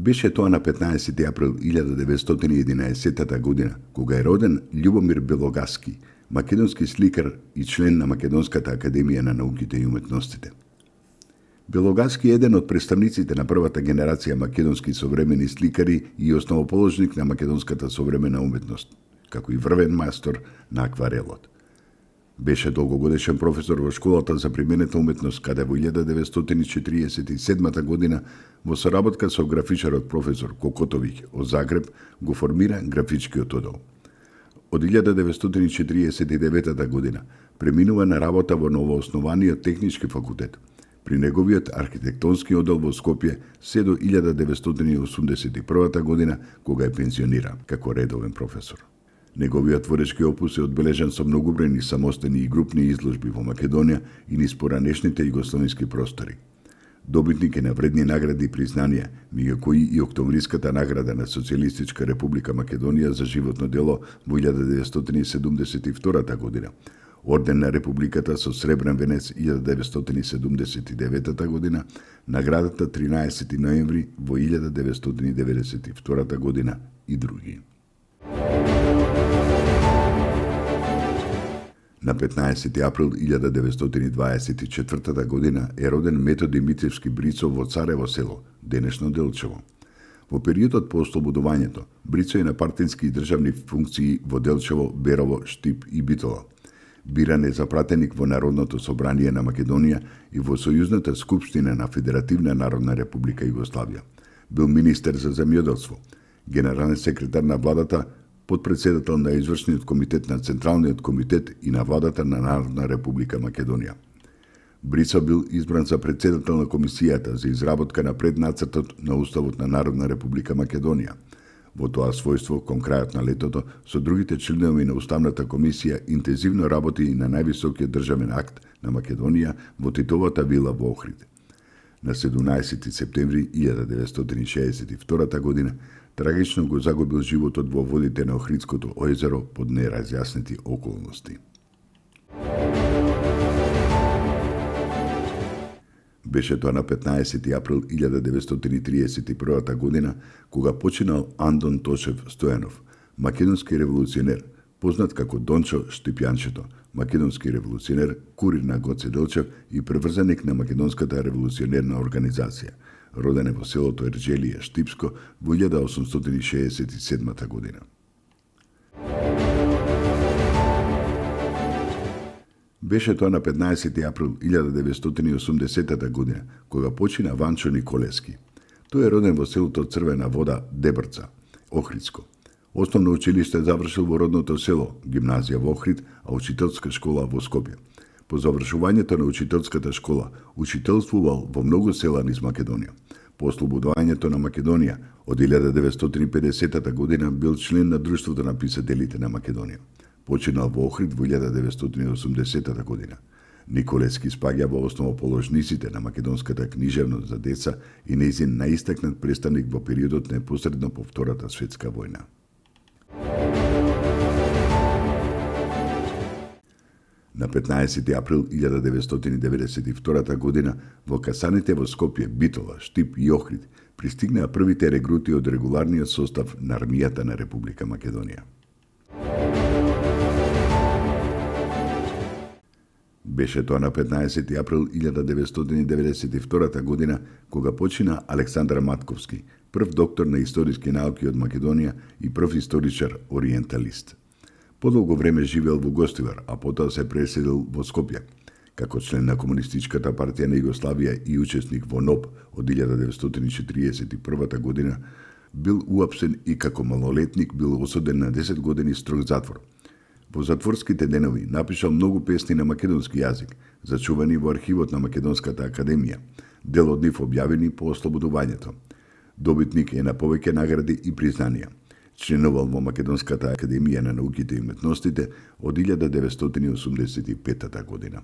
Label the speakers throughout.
Speaker 1: Беше тоа на 15. април 1911 година, кога е роден Љубомир Белогаски, македонски сликар и член на Македонската академија на науките и уметностите. Белогаски е еден од представниците на првата генерација македонски современи сликари и основоположник на македонската современа уметност, како и врвен мајстор на акварелот. Беше долгогодишен професор во школата за применета уметност, каде во 1947 година во соработка со графичарот професор Кокотовиќ од Загреб го формира графичкиот одел. Од 1949 година преминува на работа во новооснованиот технички факултет, при неговиот архитектонски одел во Скопје се до 1981 година, кога е пензионира како редовен професор. Неговиот творечки опус е одбележан со многобројни самостојни и групни изложби во Македонија и низ поранешните југословенски простори. Добитник е на вредни награди и признанија, меѓу кои и Октомвриската награда на Социјалистичка република Македонија за животно дело во 1972 година, Орден на Републиката со сребрен венец 1979 година, наградата 13 ноември во 1992 година и други. На 15. април 1924 година е роден Методи Митевски Брицо во Царево село, денешно Делчево. Во периодот по ослободувањето, Брицо е на партински и државни функции во Делчево, Берово, Штип и Битола. Биран е за пратеник во Народното собрание на Македонија и во Сојузната скупштина на Федеративна Народна република Југославија. Бил министер за земјоделство, генерален секретар на владата, подпредседател на извршниот комитет на Централниот комитет и на владата на Народна република Македонија. Брицо бил избран за председател на комисијата за изработка на преднацртот на Уставот на Народна република Македонија. Во тоа својство, кон крајот на летото, со другите членови на Уставната комисија интензивно работи и на највисокиот државен акт на Македонија во Титовата вила во Охрид. На 17. септември 1962 година трагично го загубил животот во водите на Охридското езеро под неразјаснети околности. Беше тоа на 15. април 1931 година, кога починал Андон Тошев Стојанов, македонски револуционер, познат како Дончо Штипјанчето, македонски револуционер, курир на Гоце Делчев и преврзаник на Македонската револуционерна организација. Роден е во селото Ерџелија, Штипско, во 1867 година. Беше тоа на 15. април 1980 година, кога почина Ванчо Николевски. Тој е роден во селото Црвена вода, Дебрца, Охридско. Основно училиште завршил во родното село, гимназија во Охрид, а учителска школа во Скопје. По завршувањето на учителската школа, учителствувал во многу села низ Македонија. По ослободувањето на Македонија, од 1950 година бил член на Друштвото на писателите на Македонија. Починал во Охрид во 1980 година. Николевски спаѓа во основоположниците на македонската книжевност за деца и нејзин најистакнат представник во периодот непосредно по Втората светска војна. На 15. април 1992 година во касаните во Скопје, Битола, Штип и Охрид пристигнаа првите регрути од регуларниот состав на армијата на Република Македонија. Беше тоа на 15. април 1992 година, кога почина Александар Матковски, прв доктор на историски науки од Македонија и прв историчар ориенталист. Подолго време живеел во Гостивар, а потоа се преселил во Скопје. Како член на Комунистичката партија на Југославија и учесник во НОБ од 1941 година, бил уапсен и како малолетник бил осуден на 10 години строг затвор. Во затворските денови напишал многу песни на македонски јазик, зачувани во архивот на Македонската академија, дел од нив објавени по ослободувањето. Добитник е на повеќе награди и признанија. Членувал во Македонската академија на науките и уметностите од 1985 година.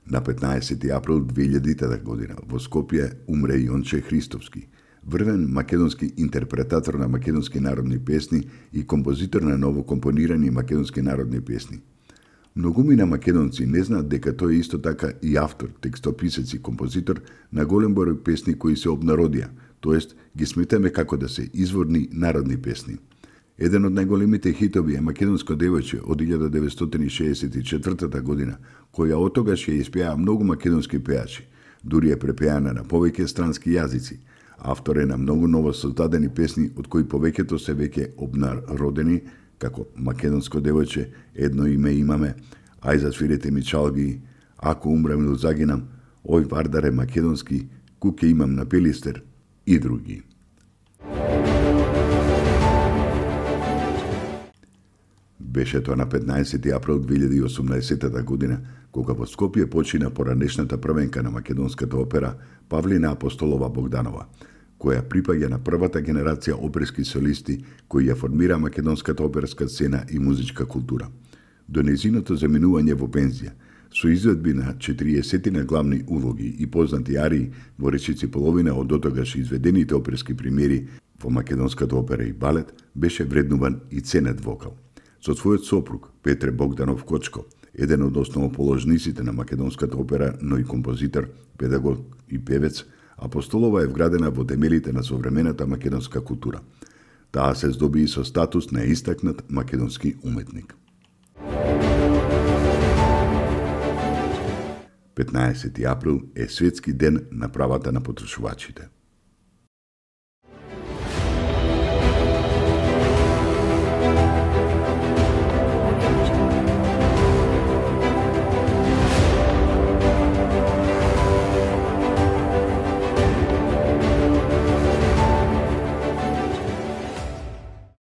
Speaker 1: На 15. април 2000 година во Скопје умре Јонче Христовски, врвен македонски интерпретатор на македонски народни песни и композитор на ново компонирани македонски народни песни. Многумина македонци не знаат дека тој е исто така и автор, текстописец и композитор на голем број песни кои се обнародија, тоест ги сметаме како да се изворни народни песни. Еден од најголемите хитови е Македонско девојче од 1964 година, која отогаш ја испеа многу македонски пеачи, дури е препеана на повеќе странски јазици. Автор е на многу ново создадени песни, од кои повеќето се веќе обнародени, како Македонско девојче, Едно име имаме, Ај засвирете ми чалги, Ако умрем или загинам, Ој Вардаре македонски, Куќе имам на Пелистер и други. Беше тоа на 15. април 2018 година, кога во Скопје почина поранешната првенка на македонската опера Павлина Апостолова Богданова, која припаѓа на првата генерација оперски солисти кои ја формира македонската оперска сцена и музичка култура. До нејзиното заминување во пензија, со изведби на 40 главни улоги и познати арии во речиси половина од дотогаш изведените оперски примери во македонската опера и балет, беше вреднуван и ценет вокал. Со својот сопруг, Петре Богданов Кочко, еден од основоположниците на македонската опера, но и композитор, педагог и певец, Апостолова е вградена во темелите на современата македонска култура. Таа се здоби и со статус на истакнат македонски уметник. 15. април е светски ден на правата на потрошувачите.